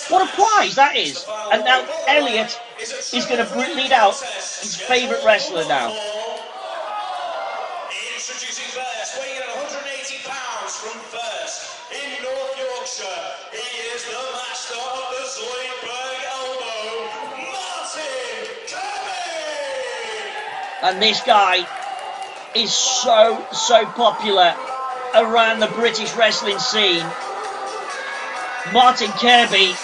What a prize that is. And now Elliot is going to lead out his favourite wrestler now. Introducing first, weighing in at 180 pounds from first in North Yorkshire. He is the master of the Zoidberg elbow, Martin Kirby! And this guy is so popular around the British wrestling scene. Martin Kirby,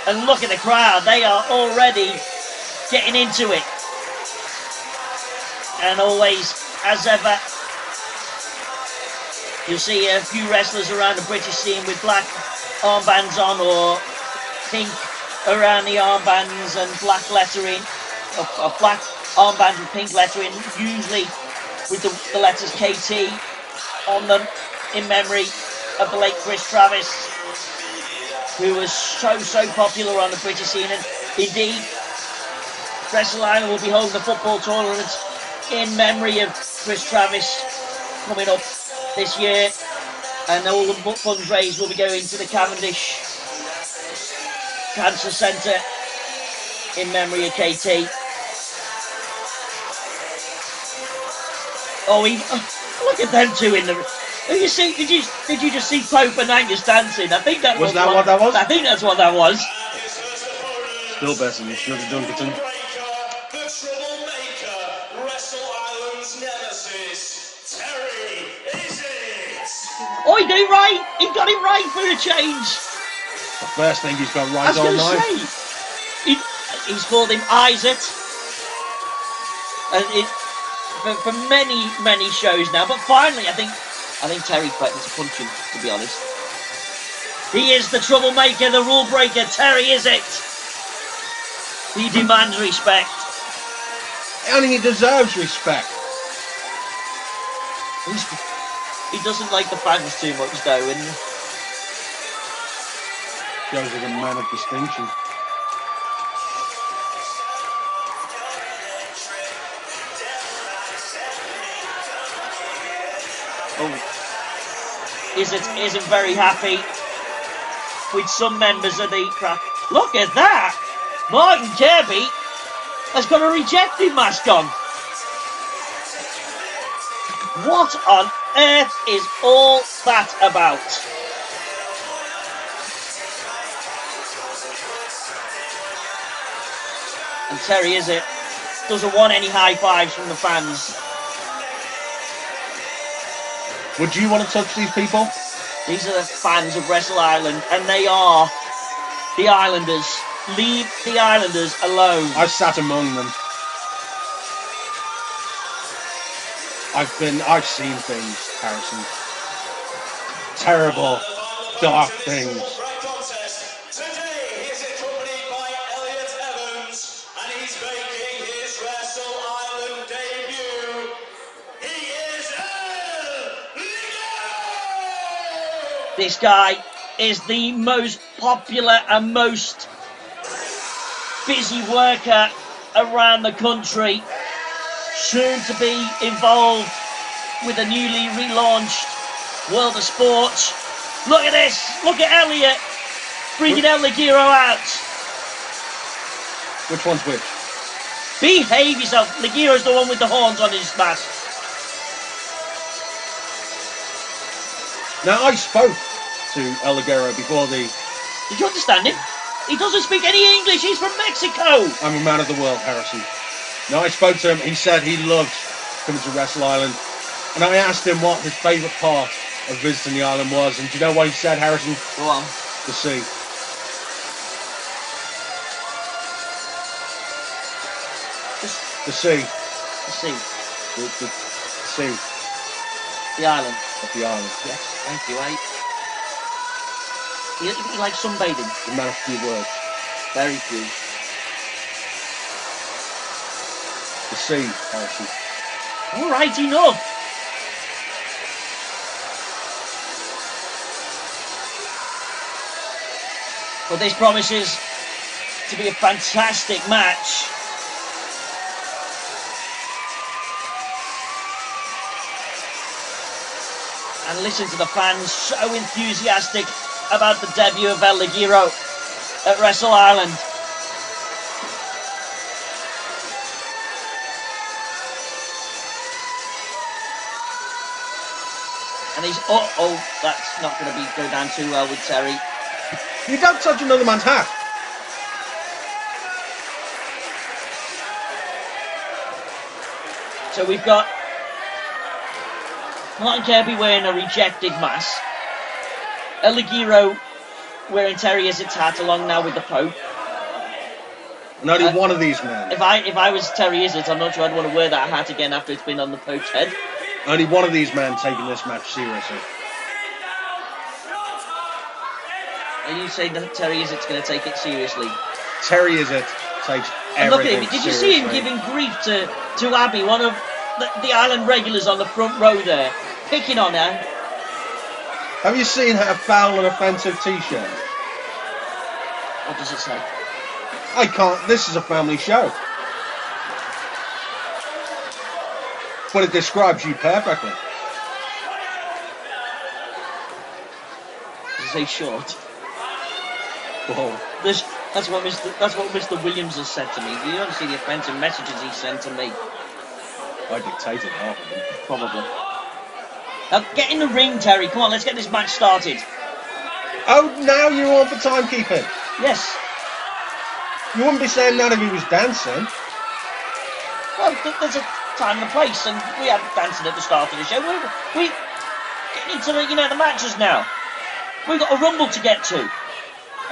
and look at the crowd, they are already getting into it. And always, as ever, you'll see a few wrestlers around the British scene with black armbands on, or pink around the armbands and black lettering, or black armbands with pink lettering, usually with the letters KT on them, in memory of the late Chris Travis, who was so popular on the British scene. And indeed, Wrestle Island will be holding a football tournament in memory of Chris Travis coming up this year, and all the funds raised will be going to the Cavendish Cancer Centre in memory of KT. Oh, look at them two in the. Did you just see Pope and Angus dancing? I think that was that what that was. I think that's what that was. Still better than Sugar Dunkerton. The troublemaker, Wrestle Island's nemesis, Terry Isit. Oh, he got it right. He got it right for a change. The first thing he's got right I was all going night. to say, he's called him Isit, and for many shows now. But finally, I think Terry's threatened to punch him, to be honest. He is the troublemaker, the rule breaker. Terry Isit. He demands respect. I think he deserves respect. He doesn't like the fans too much, though, and shows as a man of distinction. isn't very happy with some members of the crowd. Look at that! Martin Kirby has got a rejected mask on. What on earth is all that about? And Terry Isit doesn't want any high fives from the fans. Would you want to touch these people? These are the fans of Wrestle Island, and they are the Islanders. Leave the Islanders alone. I sat among them. I've seen things, Harrison. Terrible, dark things. Today he is accompanied by Elliot Evans, and he's making his Wrestle Island debut. He is Ligero! This guy is the most popular and most busy worker around the country, soon to be involved with a newly relaunched World of Sports. Look at this, look at Elliot bringing El Ligero out. Which one's which? Behave yourself. Ligero's the one with the horns on his mask. Now, I spoke to El Ligero before the... Did you understand him? He doesn't speak any English, he's from Mexico. I'm a man of the world, Harrison. Now, I spoke to him, he said he loved coming to Wrestle Island. And I asked him what his favourite part of visiting the island was. And do you know what he said, Harrison? Go on. The sea. The sea. The sea. The sea. The island. Of the island. Yes, thank you, He likes sunbathing. The man of few words. Very few. The sea, Harrison. All right, enough. But this promises to be a fantastic match. And listen to the fans, so enthusiastic about the debut of El Ligero. at Wrestle Island. And he's that's not going to go down too well with Terry. You don't touch another man's hat. So we've got Martin Kirby wearing a rejected mask. Ligero wearing Terry Isit's hat along now with the Pope. And only one of these men. If I was Terry Isit, I'm not sure I'd want to wear that hat again after it's been on the Pope's head. Only one of these men taking this match seriously. Are you saying that Terry Isit's going to take it seriously? Terry Isit takes everything And look at him. Did you see him seriously. giving grief to Abby, one of the Island regulars on the front row there, picking on her? Have you seen her foul and offensive t-shirt? What does it say? I can't. This is a family show. But it describes you perfectly. Does it say short? Whoa. That's what Mr. Williams has said to me. You don't see the offensive messages he sent to me. I dictated half of them. Probably. Now get in the ring, Terry. Come on, let's get this match started. Oh, now you're on for timekeeping. Yes. You wouldn't be saying that if he was dancing. Well, there's a time and a place, and we had dancing at the start of the show. We getting into the matches now. We've got a rumble to get to.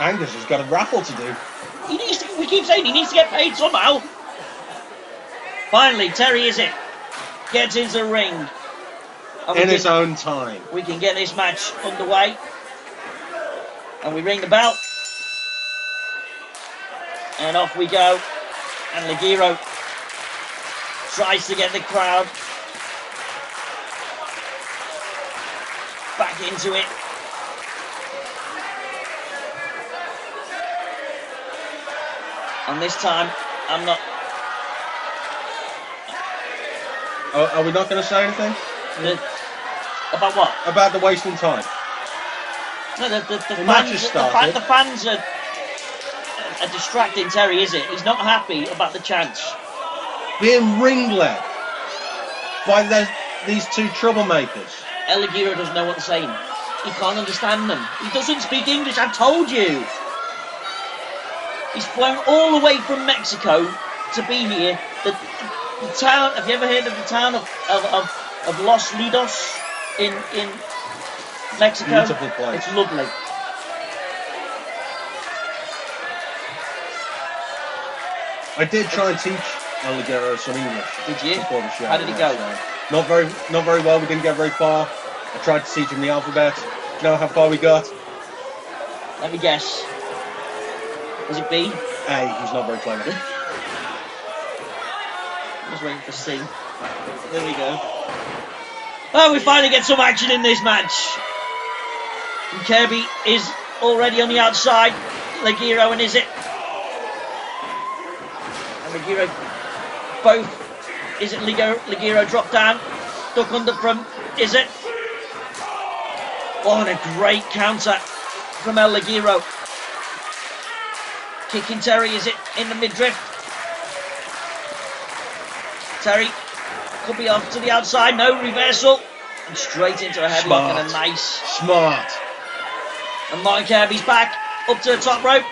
Angus has got a raffle to do. We keep saying he needs to get paid somehow. Finally, Terry Isit gets into the ring. And In his own time. We can get this match underway. And we ring the bell. And off we go. And Ligero tries to get the crowd back into it. And this time, I'm not... Oh, are we not going to say anything? About what? About the wasting time. No, the match has started. The fans are distracting Terry, is it? He's not happy about the chants. Being ring-led by these two troublemakers. Ligero doesn't know what they're saying. He can't understand them. He doesn't speak English, I've told you. He's flown all the way from Mexico to be here. The town, have you ever heard of the town of Los Lidos in Mexico? Beautiful place. It's lovely. I did try and teach Ligero some English. Did you? Before the show. How did it go? So not very well. We didn't get very far. I tried to teach him the alphabet. Do you know how far we got? Let me guess. Was it B? A. He's not very clever. I was waiting for C. There we go. Oh, we finally get some action in this match. And Kirby is already on the outside. Ligero and Isit. And Ligero, both Isit and Ligero drop down. Duck under from Isit. Oh, and a great counter from Ligero. Kicking Terry Isit in the midriff. Terry could be off to the outside. No reversal. And straight into a headlock and a nice... Smart. And Martin Kirby's back. Up to the top rope.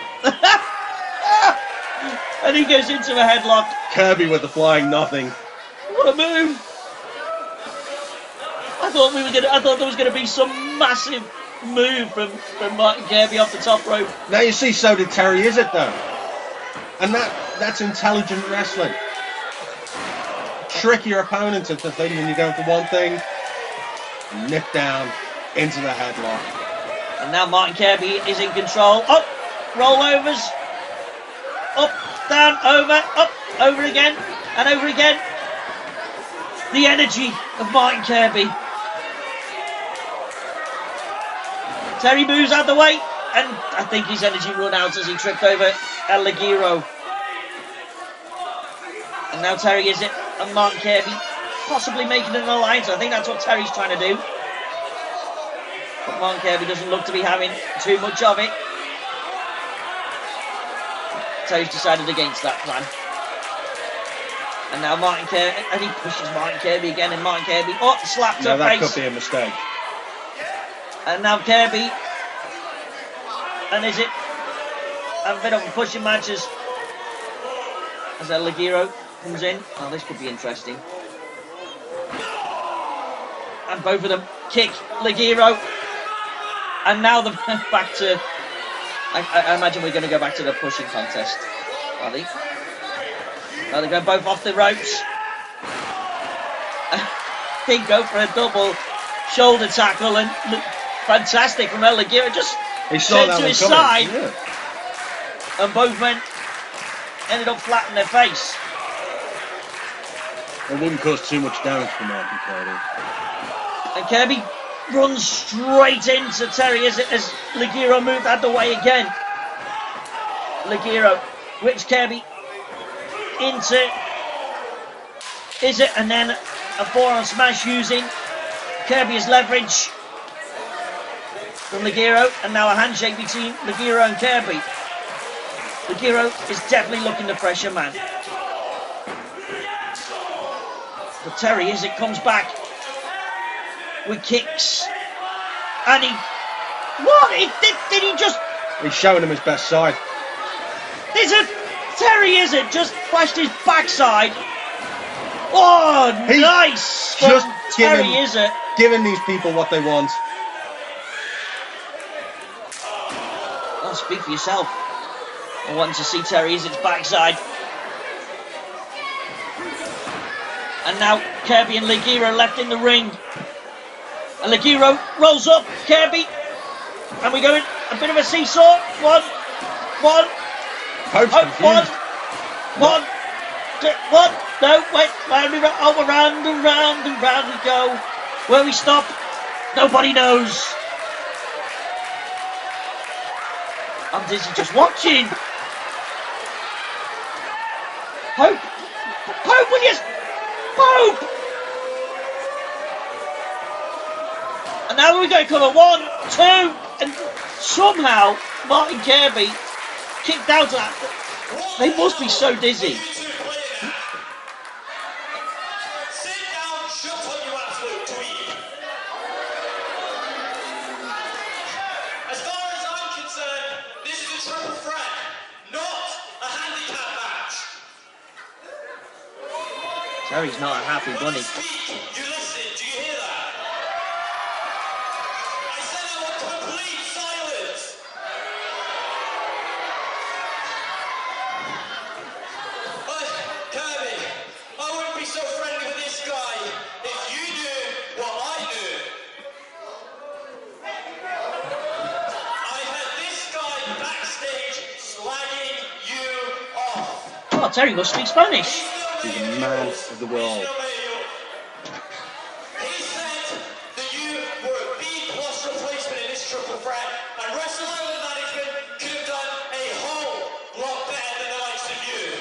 And he goes into a headlock. Kirby with the flying nothing. What a move. I thought there was gonna be some massive move from Martin Kirby off the top rope. Now you see, so did Terry Isit though. And that's intelligent wrestling. Trick your opponent into thinking you're going for one thing. Nip down into the headlock. And now Martin Kirby is in control. Up, rollovers. Up, down, over again, and over again. The energy of Martin Kirby. Terry moves out the way, and I think his energy run out as he tripped over Ligero. And now Terry Isit and Martin Kirby possibly making an alliance. I think that's what Terry's trying to do. But Martin Kirby doesn't look to be having too much of it. Terry's decided against that plan. And now Martin Kirby, and he pushes Martin Kirby again, and Martin Kirby, slapped her that face. could be a mistake. And now Kirby, and Isit have a bit of a pushing match as Ligero comes in. Oh, this could be interesting. And both of them kick Ligero. And now they're back to... I imagine we're going to go back to the pushing contest, are they? Oh, they're going both off the ropes. They go for a double shoulder tackle, and fantastic from Ligero. Just turned to his side, and both men ended up flat in their face. It wouldn't cause too much damage for Martin Kirby. And Kirby runs straight into Terry as Ligero moved out the way again. Ligero whips Kirby into Isit, and then a forearm smash using Kirby as leverage from Ligero, and now a handshake between Ligero and Kirby. Ligero is definitely looking to pressure man. But Terry Isit comes back with kicks, and he did he just... He's showing him his best side. Terry Isit just flashed his backside. Oh, He's nice from just Terry Isit. Giving these people what they want. Oh, speak for yourself. I want to see Terry Isit's backside. And now Kirby and Ligero left in the ring. And Ligero rolls up Kirby. And we go in a bit of a seesaw. One. Pope's confused. One. No, wait. Round and round we go. Where we stop, nobody knows. I'm dizzy just watching. Pope, will you? Pope! And now we're going to cover 1, 2, and somehow Martin Kirby kicked out of that. They must be so dizzy. Sit down, shut up, you absolute dweeb. As far as I'm concerned, this is a triple threat, not a handicap match. Terry's not a happy bunny. Speak, you listen, do you hear that? I said I want complete silence. Kirby, I wouldn't be so friendly with this guy if you knew what I knew. I had this guy backstage slagging you off. Oh, Terry must speak Spanish. He's a man of the world. He said that you were a B-plus replacement in this triple threat, and Wrestle Island management could have done a whole lot better than the likes of you.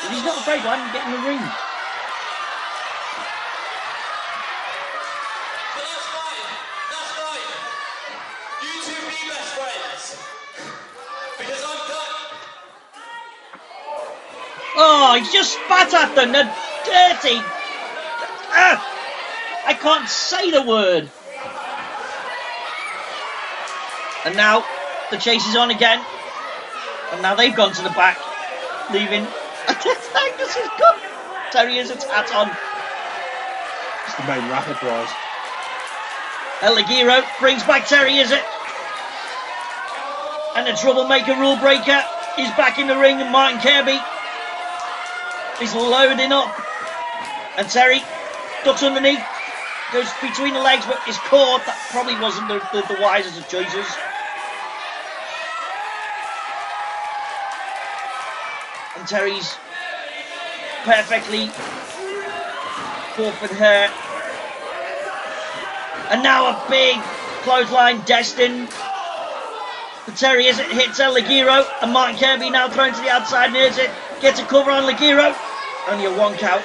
But he's not afraid to let him get in the ring. But that's fine. That's fine. You two be best friends. Because I'm done. Oh, he just spat at them. The dirty. I can't say the word. And now the chase is on again. And now they've gone to the back, leaving. This is good. Terry Isit's hat on. It's the main raffle prize. Ligero brings back Terry Isit. And the troublemaker rule breaker is back in the ring, and Martin Kirby is loading up. And Terry ducks underneath, goes between the legs, but is caught. That probably wasn't the wisest of choices. And Terry's perfectly forfeit her. And now a big clothesline destined. But Terry Isit hits Ligero, and Martin Kirby now thrown to the outside, and Isit gets a cover on Ligero. Only a 1 count.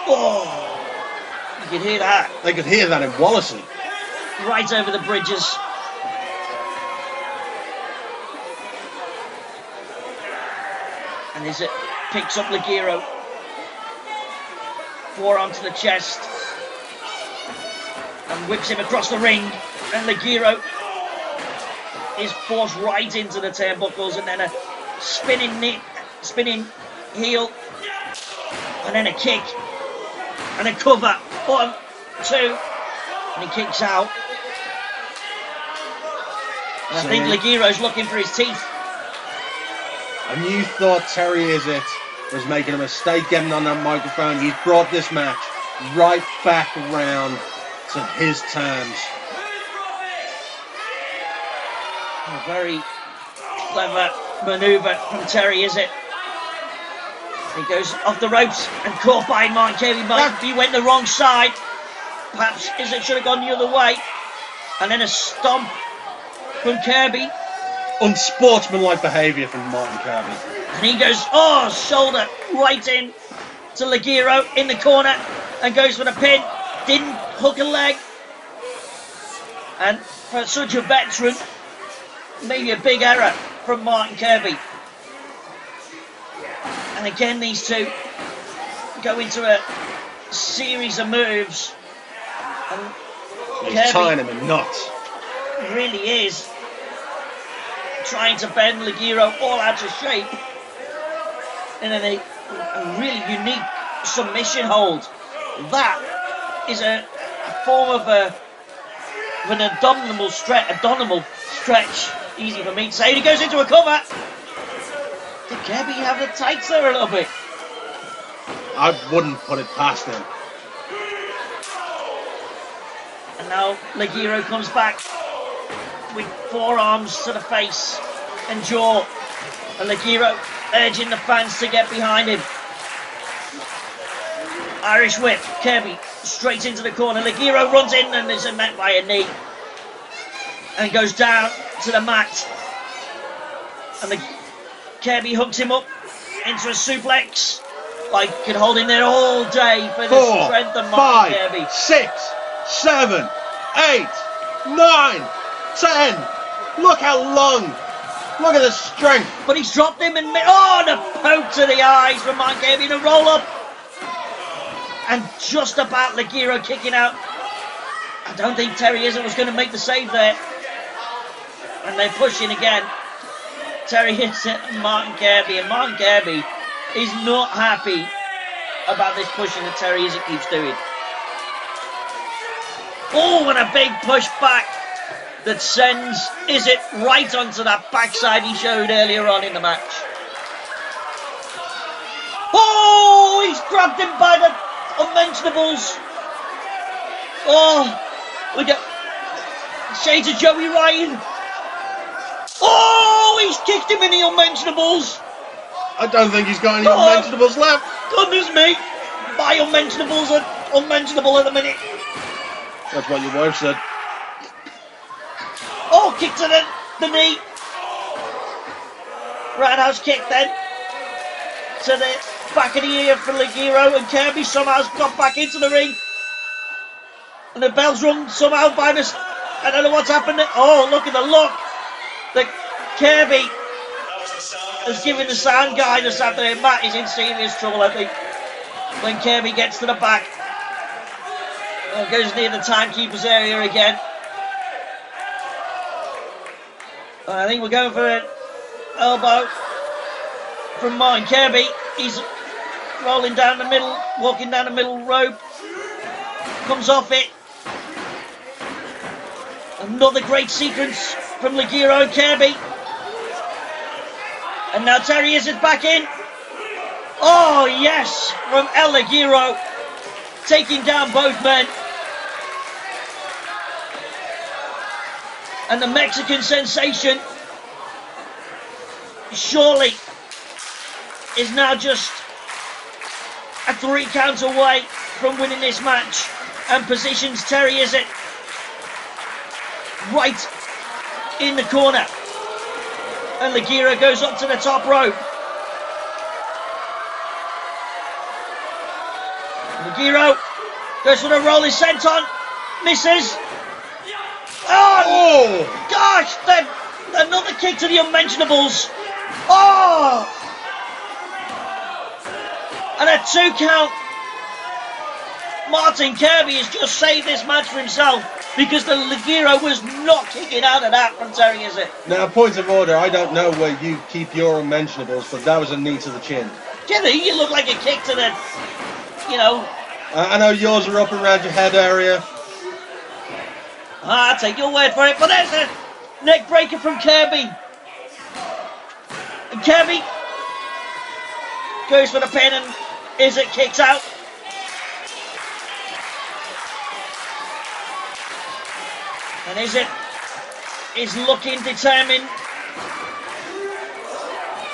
Oh, you could hear that. They could hear that in Wallasey. Right over the bridges. And Isit picks up Ligero. Forearm to the chest. And whips him across the ring. And Ligero is forced right into the turnbuckles, and then a spinning heel, and then a kick, and a cover. 1, 2, and he kicks out. And I think Ligero's looking for his teeth. And you thought Terry Isit was making a mistake getting on that microphone. He's brought this match right back around to his terms. A very clever manoeuvre from Terry Isit. He goes off the ropes and caught by Martin Kirby. He went the wrong side. Perhaps Isit should have gone the other way. And then a stomp from Kirby. Unsportsmanlike behaviour from Martin Kirby. And he goes, shoulder right in to Ligero in the corner and goes for the pin. Didn't hook a leg. And for such a veteran, maybe a big error from Martin Kirby. And again, these two go into a series of moves. And he's tying him in knots. Really is trying to bend Ligero all out of shape. And then a really unique submission hold. That is a form of an abdominal stretch. Easy for me to say. He goes into a cover. Did Kirby have the tights there a little bit? I wouldn't put it past him. And now Ligero comes back with forearms to the face and jaw. And Ligero urging the fans to get behind him. Irish whip. Kirby straight into the corner. Ligero runs in and is met by a knee. And goes down to the mat. And Kirby hooks him up into a suplex. Like could hold him there all day for the strength of Martin Kirby. 6, 7, 8, 9, 10. Look how long. Look at the strength. But he's dropped him and the poke to the eyes from Martin Kirby, the roll up. And just about Ligero kicking out. I don't think Terry Isit was going to make the save there. And they're pushing again. Terry Isit and Martin Kirby. And Martin Kirby is not happy about this pushing that Terry Isit keeps doing. And a big push back that sends Isit right onto that backside he showed earlier on in the match. He's grabbed him by the unmentionables. We get shades of Joey Ryan. He's kicked him in the unmentionables. I don't think he's got any unmentionables left. Goodness me. My unmentionables are unmentionable at the minute. That's what your wife said. Kick to the knee. Roundhouse kick then. To the back of the ear for Ligero, and Kirby somehow's got back into the ring. And the bell's rung somehow by this. I don't know what's happened. Look at the look that Kirby has given the sound guy this afternoon. Matt is in serious trouble, I think. When Kirby gets to the back. Goes near the timekeeper's area again. I think we're going for an elbow from Martin Kirby. He's rolling down the middle, walking down the middle rope. Comes off it. Another great sequence from Ligero and Kirby. And now Terry Isit back in. Yes, from El Ligero. Taking down both men. And the Mexican sensation surely is now just a 3 count away from winning this match and positions Terry Isit right in the corner. And Ligero goes up to the top rope. Ligero goes for the rolling senton, misses. Gosh, then another kick to the unmentionables. And a 2 count. Martin Kirby has just saved this match for himself because the Ligero was not kicking out of that from Terry Isit. Now, point of order, I don't know where you keep your unmentionables, but that was a knee to the chin. Jimmy, you look like a kick to the, you know. I know yours are up around your head area. I'll take your word for it, but there's a neck breaker from Kirby. And Kirby goes for the pin and Isit kicks out. And Isit is looking determined.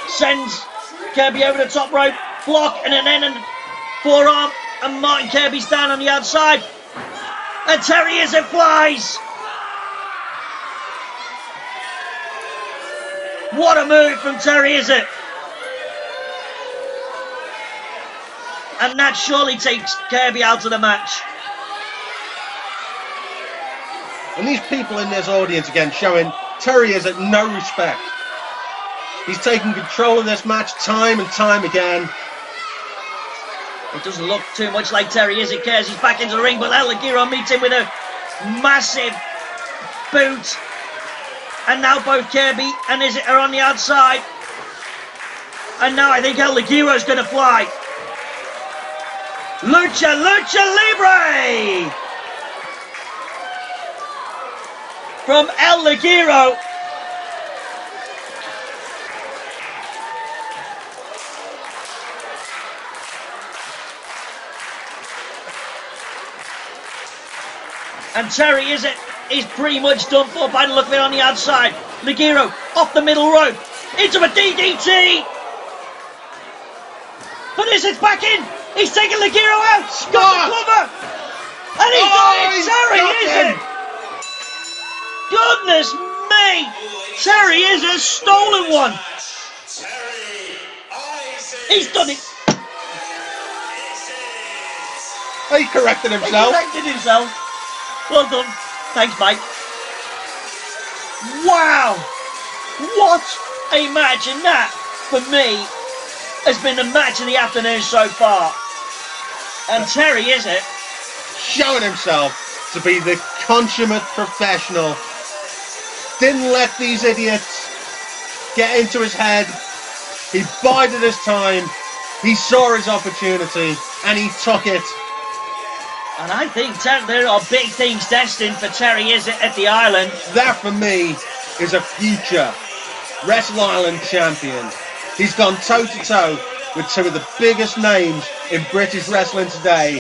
Sends Kirby over the top rope. Block and an end and forearm. And Martin Kirby's down on the outside. And Terry Isit flies. What a move from Terry Isit. And that surely takes Kirby out of the match. And these people in this audience again showing Terry Isit no respect. He's taking control of this match time and time again. It doesn't look too much like Terry Isit cares. He's back into the ring, but El Ligero meets him with a massive boot. And now both Kirby and Isit are on the outside. And now I think El Ligero's going to fly. Lucha Libre! From El Ligero. And Terry Isit is pretty much done for by the look of it on the outside. Ligero off the middle rope into a DDT. But Isit's back in. He's taking Ligero out. Got the cover. And he's got it. Terry Isit. Goodness me. Terry Isit stolen one. He's done it. He corrected himself. He corrected himself. Well done. Thanks, mate. Wow. What a match. And that, for me, has been the match of the afternoon so far. And Terry Isit showing himself to be the consummate professional. Didn't let these idiots get into his head. He bided his time. He saw his opportunity and he took it. And I think there are big things destined for Terry Isit at the Island. That, for me, is a future Wrestle Island champion. He's gone toe-to-toe with two of the biggest names in British wrestling today.